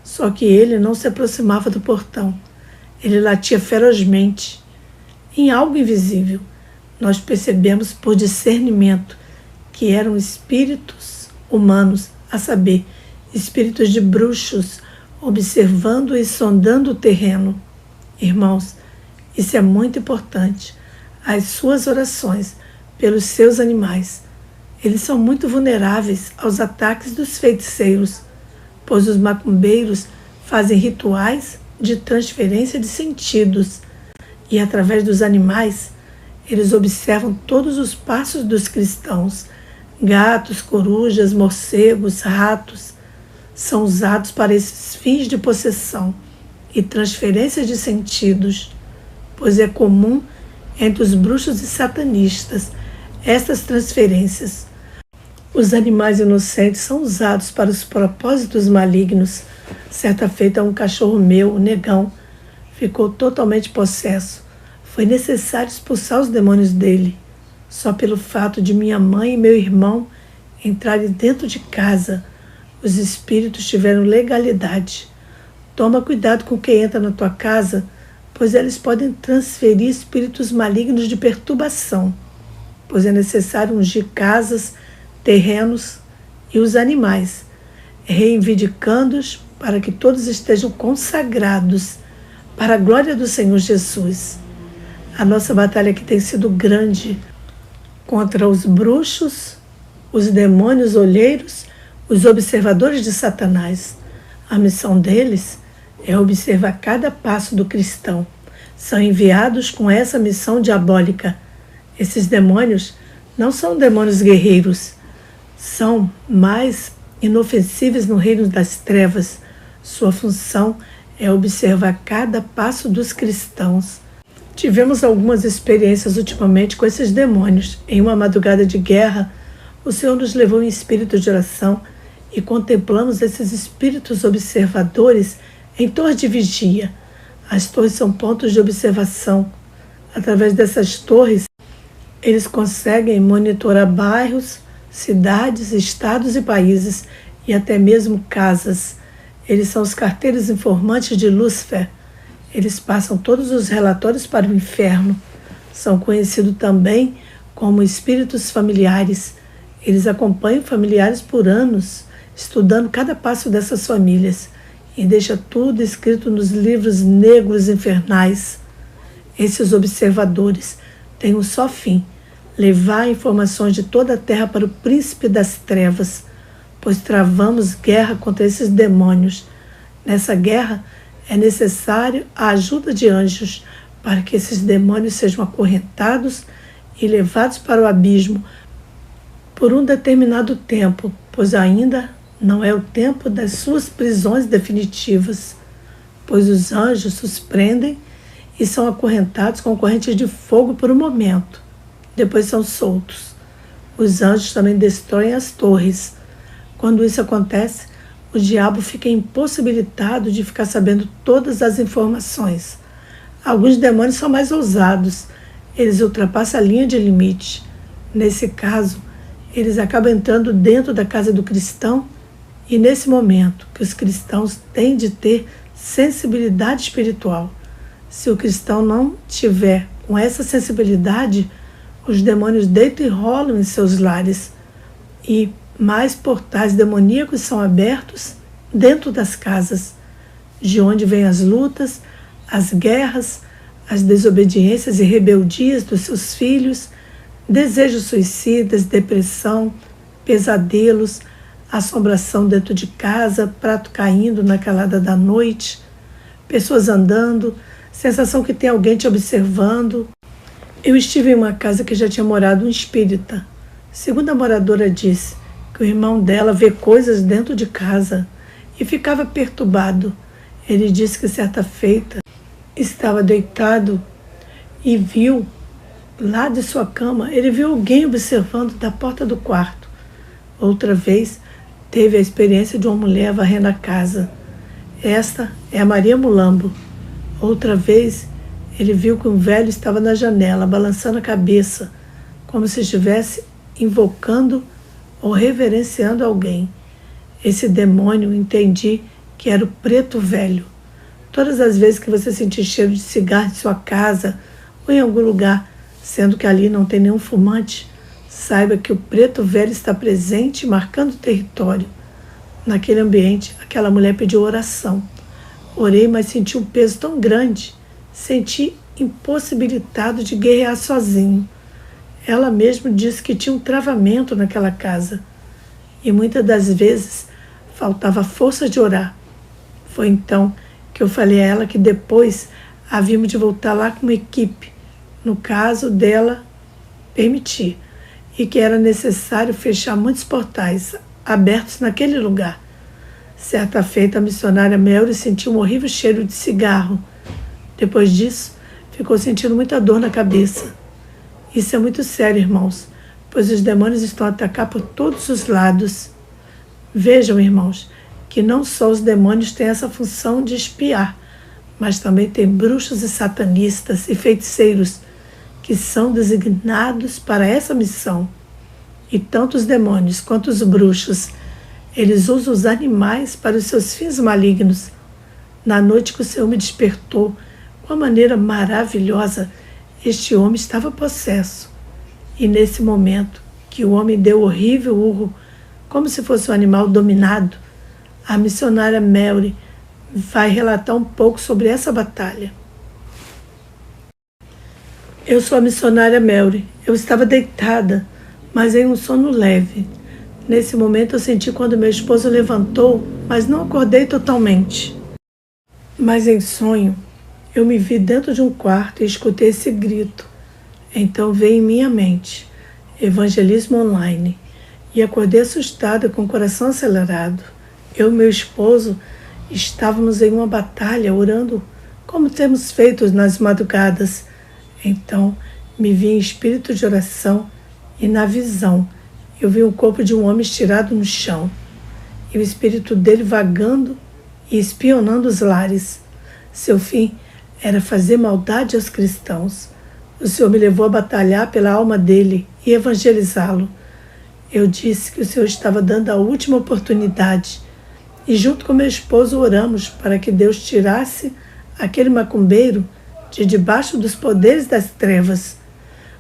Só que ele não se aproximava do portão. Ele latia ferozmente. Em algo invisível, nós percebemos por discernimento que eram espíritos humanos, a saber, espíritos de bruxos, observando e sondando o terreno. Irmãos, isso é muito importante. As suas orações pelos seus animais. Eles são muito vulneráveis aos ataques dos feiticeiros, pois os macumbeiros fazem rituais de transferência de sentidos e, através dos animais, eles observam todos os passos dos cristãos. Gatos, corujas, morcegos, ratos são usados para esses fins de possessão e transferência de sentidos, pois é comum entre os bruxos e satanistas estas transferências. Os animais inocentes são usados para os propósitos malignos. Certa feita, um cachorro meu, o Negão, ficou totalmente possesso. Foi necessário expulsar os demônios dele. Só pelo fato de minha mãe e meu irmão entrarem dentro de casa, os espíritos tiveram legalidade. Toma cuidado com quem entra na tua casa, pois eles podem transferir espíritos malignos de perturbação, pois é necessário ungir casas, terrenos e os animais, reivindicando-os para que todos estejam consagrados para a glória do Senhor Jesus. A nossa batalha aqui tem sido grande contra os bruxos, os demônios olheiros, os observadores de Satanás. A missão deles é observar cada passo do cristão. São enviados com essa missão diabólica. Esses demônios não são demônios guerreiros, são mais inofensíveis no reino das trevas. Sua função é observar cada passo dos cristãos. Tivemos algumas experiências ultimamente com esses demônios. Em uma madrugada de guerra, o Senhor nos levou em espírito de oração e contemplamos esses espíritos observadores em torre de vigia. As torres são pontos de observação. Através dessas torres, eles conseguem monitorar bairros, cidades, estados e países, e até mesmo casas. Eles são os carteiros informantes de Lúcifer. Eles passam todos os relatórios para o inferno. São conhecidos também como espíritos familiares. Eles acompanham familiares por anos, estudando cada passo dessas famílias e deixa tudo escrito nos livros negros infernais. Esses observadores têm um só fim: levar informações de toda a terra para o príncipe das trevas, pois travamos guerra contra esses demônios. Nessa guerra é necessário a ajuda de anjos para que esses demônios sejam acorrentados e levados para o abismo por um determinado tempo, pois ainda não é o tempo das suas prisões definitivas, pois os anjos os prendem e são acorrentados com correntes de fogo por um momento. Depois são soltos. Os anjos também destroem as torres. Quando isso acontece, o diabo fica impossibilitado de ficar sabendo todas as informações. Alguns demônios são mais ousados. Eles ultrapassam a linha de limite. Nesse caso, eles acabam entrando dentro da casa do cristão, e nesse momento que os cristãos têm de ter sensibilidade espiritual. Se o cristão não tiver com essa sensibilidade, os demônios deitam e rolam em seus lares, e mais portais demoníacos são abertos dentro das casas, de onde vêm as lutas, as guerras, as desobediências e rebeldias dos seus filhos, desejos suicidas, depressão, pesadelos, assombração dentro de casa, prato caindo na calada da noite, pessoas andando, sensação que tem alguém te observando. Eu estive em uma casa que já tinha morado um espírita. Segundo a moradora disse, que o irmão dela vê coisas dentro de casa e ficava perturbado. Ele disse que certa feita estava deitado e viu lá de sua cama, ele viu alguém observando da porta do quarto. Outra vez, teve a experiência de uma mulher varrendo a casa. Esta é a Maria Mulambo. Outra vez, ele viu que um velho estava na janela, balançando a cabeça, como se estivesse invocando ou reverenciando alguém. Esse demônio, entendi que era o preto velho. Todas as vezes que você sentir cheiro de cigarro em sua casa ou em algum lugar, sendo que ali não tem nenhum fumante, saiba que o preto velho está presente, marcando território. Naquele ambiente, aquela mulher pediu oração. Orei, mas senti um peso tão grande, senti impossibilitado de guerrear sozinho. Ela mesma disse que tinha um travamento naquela casa e muitas das vezes faltava força de orar. Foi então que eu falei a ela que depois havíamos de voltar lá com uma equipe, no caso dela permitir, e que era necessário fechar muitos portais abertos naquele lugar. Certa feita, a missionária Melry sentiu um horrível cheiro de cigarro. Depois disso, ficou sentindo muita dor na cabeça. Isso é muito sério, irmãos, pois os demônios estão a atacar por todos os lados. Vejam, irmãos, que não só os demônios têm essa função de espiar, mas também tem bruxos e satanistas e feiticeiros que são designados para essa missão. E tanto os demônios quanto os bruxos, eles usam os animais para os seus fins malignos. Na noite que o Senhor me despertou, com uma maneira maravilhosa, este homem estava possesso. E nesse momento que o homem deu horrível urro, como se fosse um animal dominado, a missionária Melry vai relatar um pouco sobre essa batalha. Eu sou a missionária Melry. Eu estava deitada, mas em um sono leve. Nesse momento eu senti quando meu esposo levantou, mas não acordei totalmente. Mas em sonho, eu me vi dentro de um quarto e escutei esse grito. Então veio em minha mente, evangelismo online, e acordei assustada com o coração acelerado. Eu e meu esposo estávamos em uma batalha orando como temos feito nas madrugadas. Então me vi em espírito de oração e na visão eu vi o corpo de um homem estirado no chão e o espírito dele vagando e espionando os lares. Seu fim era fazer maldade aos cristãos. O Senhor me levou a batalhar pela alma dele e evangelizá-lo. Eu disse que o Senhor estava dando a última oportunidade e junto com meu esposo oramos para que Deus tirasse aquele macumbeiro de debaixo dos poderes das trevas.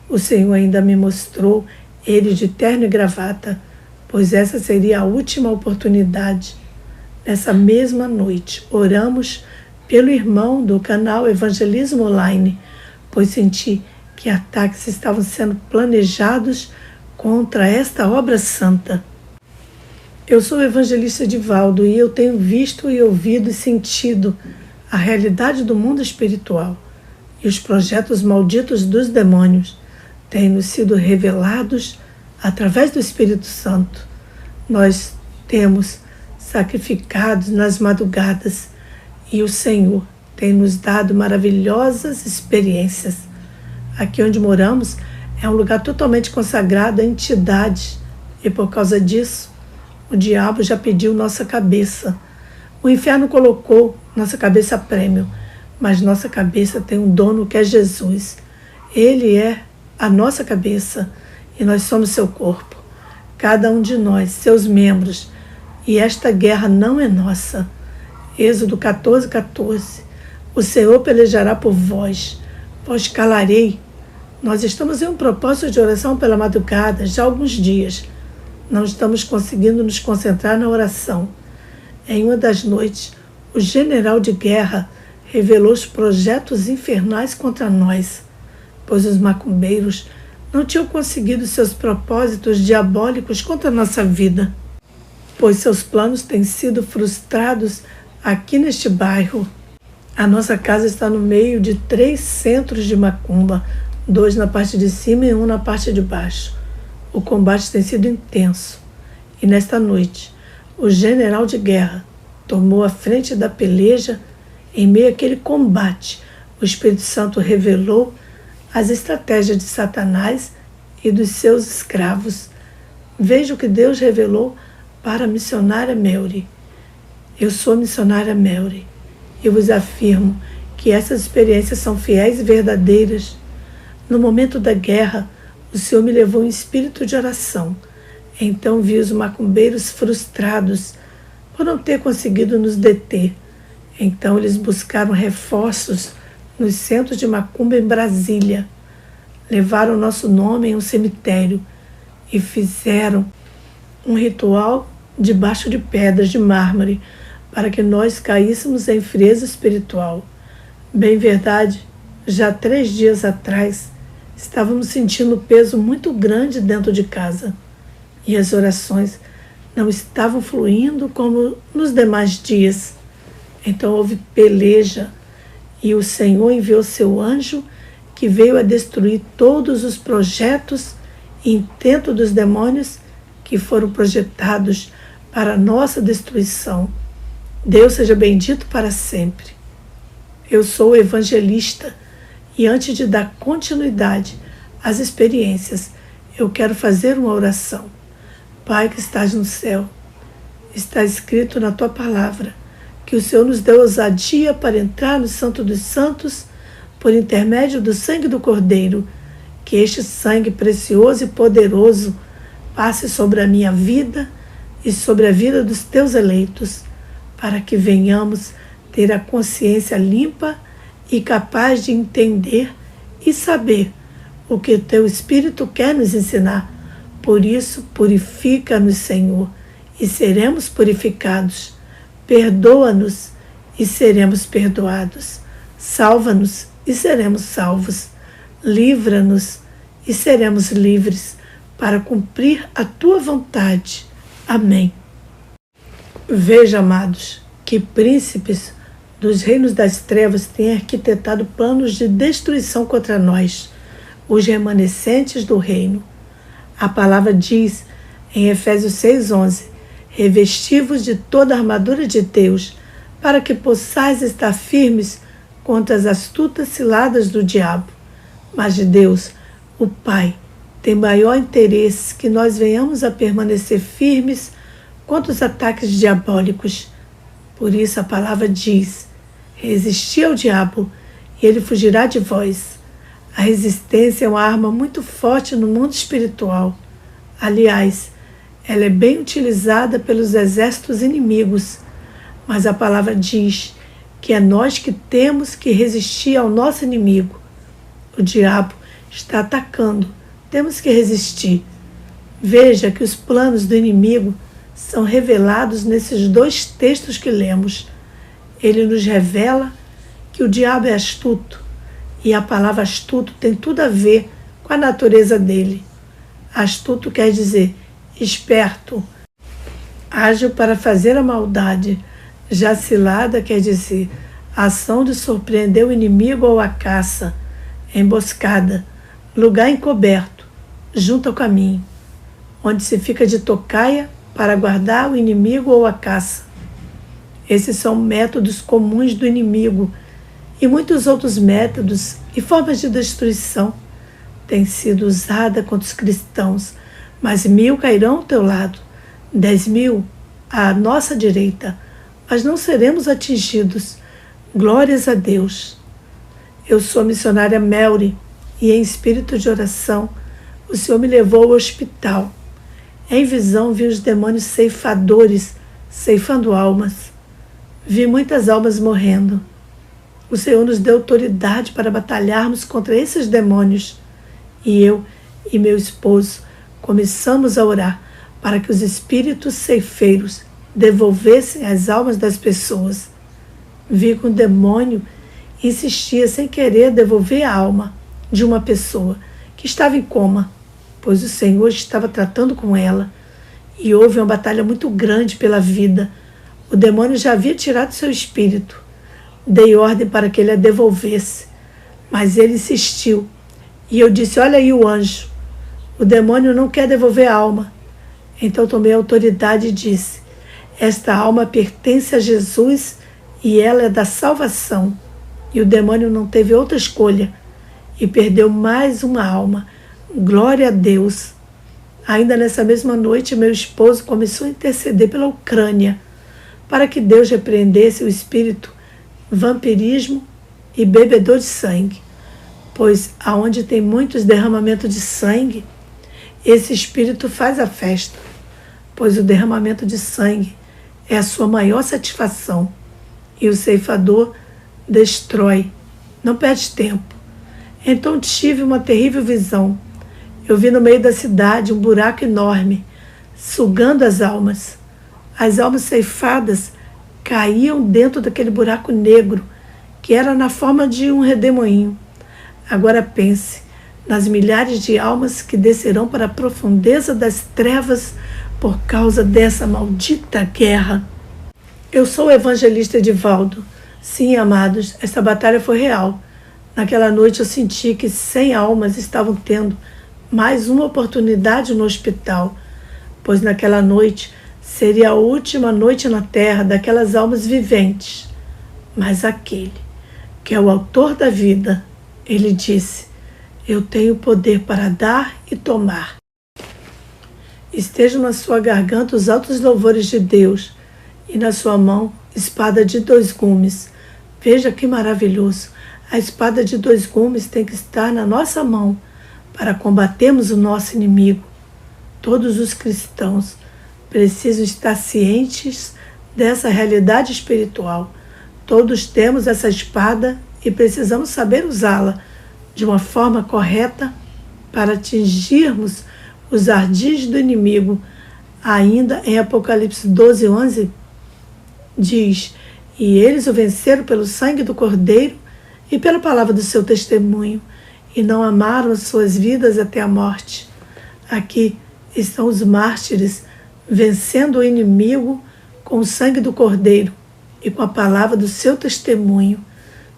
O Senhor ainda me mostrou ele de terno e gravata, pois essa seria a última oportunidade. Nessa mesma noite, oramos pelo irmão do canal Evangelismo Online, pois senti que ataques estavam sendo planejados contra esta obra santa. Eu sou o evangelista Divaldo e eu tenho visto e ouvido e sentido a realidade do mundo espiritual e os projetos malditos dos demônios têm nos sido revelados através do Espírito Santo. Nós temos sacrificados nas madrugadas e o Senhor tem nos dado maravilhosas experiências. Aqui onde moramos é um lugar totalmente consagrado a entidades e por causa disso o diabo já pediu nossa cabeça. O inferno colocou nossa cabeça a prêmio, mas nossa cabeça tem um dono que é Jesus. Ele é a nossa cabeça e nós somos seu corpo. Cada um de nós, seus membros. E esta guerra não é nossa. Êxodo 14:14. O Senhor pelejará por vós. Vós calarei. Nós estamos em um propósito de oração pela madrugada já há alguns dias. Não estamos conseguindo nos concentrar na oração. Em uma das noites, o general de guerra revelou os projetos infernais contra nós, pois os macumbeiros não tinham conseguido seus propósitos diabólicos contra a nossa vida, pois seus planos têm sido frustrados aqui neste bairro. A nossa casa está no meio de 3 centros de macumba, 2 na parte de cima e 1 na parte de baixo. O combate tem sido intenso e nesta noite o general de guerra tomou a frente da peleja. Em meio àquele combate, o Espírito Santo revelou as estratégias de Satanás e dos seus escravos. Veja o que Deus revelou para a missionária Melry. Eu sou a missionária Melry e vos afirmo que essas experiências são fiéis e verdadeiras. No momento da guerra, o Senhor me levou em espírito de oração. Então vi os macumbeiros frustrados por não ter conseguido nos deter. Então eles buscaram reforços nos centros de macumba em Brasília. Levaram nosso nome em um cemitério e fizeram um ritual debaixo de pedras de mármore para que nós caíssemos em frieza espiritual. Bem verdade, já 3 dias atrás, estávamos sentindo um peso muito grande dentro de casa e as orações não estavam fluindo como nos demais dias. Então houve peleja e o Senhor enviou seu anjo que veio a destruir todos os projetos e intentos dos demônios que foram projetados para a nossa destruição. Deus seja bendito para sempre. Eu sou o evangelista e antes de dar continuidade às experiências, eu quero fazer uma oração. Pai que estás no céu, está escrito na tua palavra que o Senhor nos deu ousadia para entrar no Santo dos Santos por intermédio do sangue do Cordeiro. Que este sangue precioso e poderoso passe sobre a minha vida e sobre a vida dos teus eleitos, para que venhamos ter a consciência limpa e capaz de entender e saber o que o teu Espírito quer nos ensinar. Por isso, purifica-nos, Senhor, e seremos purificados. Perdoa-nos e seremos perdoados. Salva-nos e seremos salvos. Livra-nos e seremos livres para cumprir a tua vontade. Amém. Veja, amados, que príncipes dos reinos das trevas têm arquitetado planos de destruição contra nós, os remanescentes do reino. A palavra diz em Efésios 6:11, revesti-vos de toda a armadura de Deus, para que possais estar firmes contra as astutas ciladas do diabo. Mas de Deus, o Pai, tem maior interesse que nós venhamos a permanecer firmes contra os ataques diabólicos. Por isso a palavra diz, resisti ao diabo e ele fugirá de vós. A resistência é uma arma muito forte no mundo espiritual. Aliás, ela é bem utilizada pelos exércitos inimigos, mas a palavra diz que é nós que temos que resistir ao nosso inimigo. O diabo está atacando. Temos que resistir. Veja que os planos do inimigo são revelados nesses 2 textos que lemos. Ele nos revela que o diabo é astuto, e a palavra astuto tem tudo a ver com a natureza dele. Astuto quer dizer esperto, ágil para fazer a maldade. Já cilada quer dizer ação de surpreender o inimigo ou a caça, emboscada, lugar encoberto, junto ao caminho, onde se fica de tocaia para guardar o inimigo ou a caça. Esses são métodos comuns do inimigo, e muitos outros métodos e formas de destruição têm sido usadas contra os cristãos, mas 1000 cairão ao teu lado, 10.000 à nossa direita, mas não seremos atingidos. Glórias a Deus. Eu sou a missionária Melry, e em espírito de oração, o Senhor me levou ao hospital. Em visão vi os demônios ceifadores, ceifando almas. Vi muitas almas morrendo. O Senhor nos deu autoridade para batalharmos contra esses demônios. E eu e meu esposo começamos a orar para que os espíritos ceifeiros devolvessem as almas das pessoas. Vi que um demônio insistia sem querer devolver a alma de uma pessoa que estava em coma, pois o Senhor estava tratando com ela, e houve uma batalha muito grande pela vida. O demônio já havia tirado seu espírito. Dei ordem para que ele a devolvesse, mas ele insistiu, e eu disse: olha aí o anjo, o demônio não quer devolver a alma. Então tomei a autoridade e disse: esta alma pertence a Jesus e ela é da salvação. E o demônio não teve outra escolha e perdeu mais uma alma. Glória a Deus. Ainda nessa mesma noite, meu esposo começou a interceder pela Ucrânia para que Deus repreendesse o espírito vampirismo e bebedor de sangue, pois aonde tem muitos derramamentos de sangue, esse espírito faz a festa, pois o derramamento de sangue é a sua maior satisfação, e o ceifador destrói, não perde tempo. Então tive uma terrível visão. Eu vi no meio da cidade um buraco enorme, sugando as almas. As almas ceifadas caíam dentro daquele buraco negro, que era na forma de um redemoinho. Agora pense nas milhares de almas que descerão para a profundeza das trevas por causa dessa maldita guerra. Eu sou o evangelista Edivaldo. Sim, amados, essa batalha foi real. Naquela noite eu senti que 100 almas estavam tendo mais uma oportunidade no hospital, pois naquela noite seria a última noite na terra daquelas almas viventes. Mas aquele, que é o autor da vida, ele disse: eu tenho poder para dar e tomar. Estejam na sua garganta os altos louvores de Deus, e na sua mão espada de 2 gumes. Veja que maravilhoso! A espada de 2 gumes tem que estar na nossa mão para combatermos o nosso inimigo. Todos os cristãos precisam estar cientes dessa realidade espiritual. Todos temos essa espada e precisamos saber usá-la de uma forma correta para atingirmos os ardis do inimigo. Ainda em Apocalipse 12:11 diz: e eles o venceram pelo sangue do Cordeiro e pela palavra do seu testemunho, e não amaram as suas vidas até a morte. Aqui estão os mártires vencendo o inimigo com o sangue do Cordeiro e com a palavra do seu testemunho.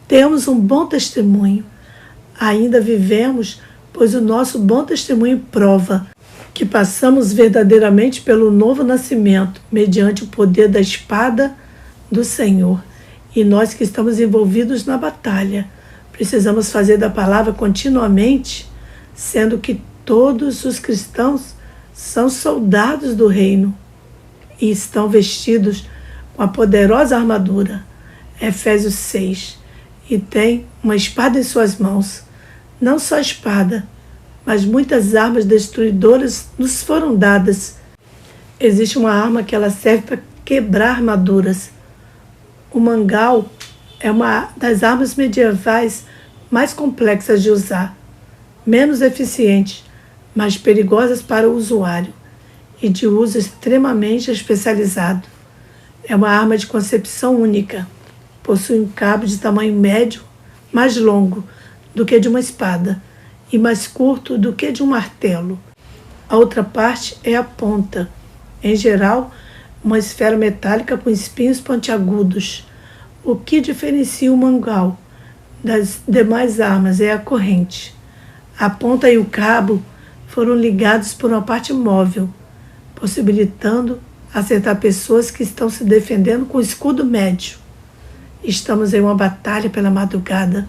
Temos um bom testemunho. Ainda vivemos, pois o nosso bom testemunho prova que passamos verdadeiramente pelo novo nascimento, mediante o poder da espada do Senhor. E nós que estamos envolvidos na batalha, precisamos fazer da palavra continuamente, sendo que todos os cristãos são soldados do reino e estão vestidos com a poderosa armadura, Efésios 6, e tem uma espada em suas mãos. Não só a espada, mas muitas armas destruidoras nos foram dadas. Existe uma arma que ela serve para quebrar armaduras. O mangal é uma das armas medievais mais complexas de usar. menos eficientes, mas perigosas para o usuário e de uso extremamente especializado. É uma arma de concepção única. Possui um cabo de tamanho médio, mais longo do que de uma espada e mais curto do que de um martelo. A outra parte é a ponta, em geral, uma esfera metálica com espinhos pontiagudos. O que diferencia o mangal das demais armas é a corrente. A ponta e o cabo foram ligados por uma parte móvel, possibilitando acertar pessoas que estão se defendendo com escudo médio. Estamos em uma batalha pela madrugada.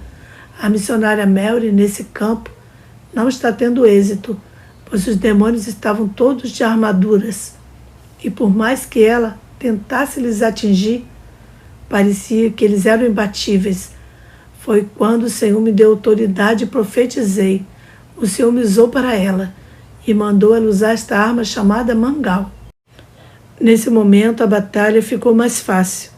A missionária Mary, nesse campo, não está tendo êxito, pois os demônios estavam todos de armaduras. E por mais que ela tentasse lhes atingir, parecia que eles eram imbatíveis. Foi quando o Senhor me deu autoridade e profetizei. O Senhor me usou para ela e mandou ela usar esta arma chamada mangal. Nesse momento, a batalha ficou mais fácil.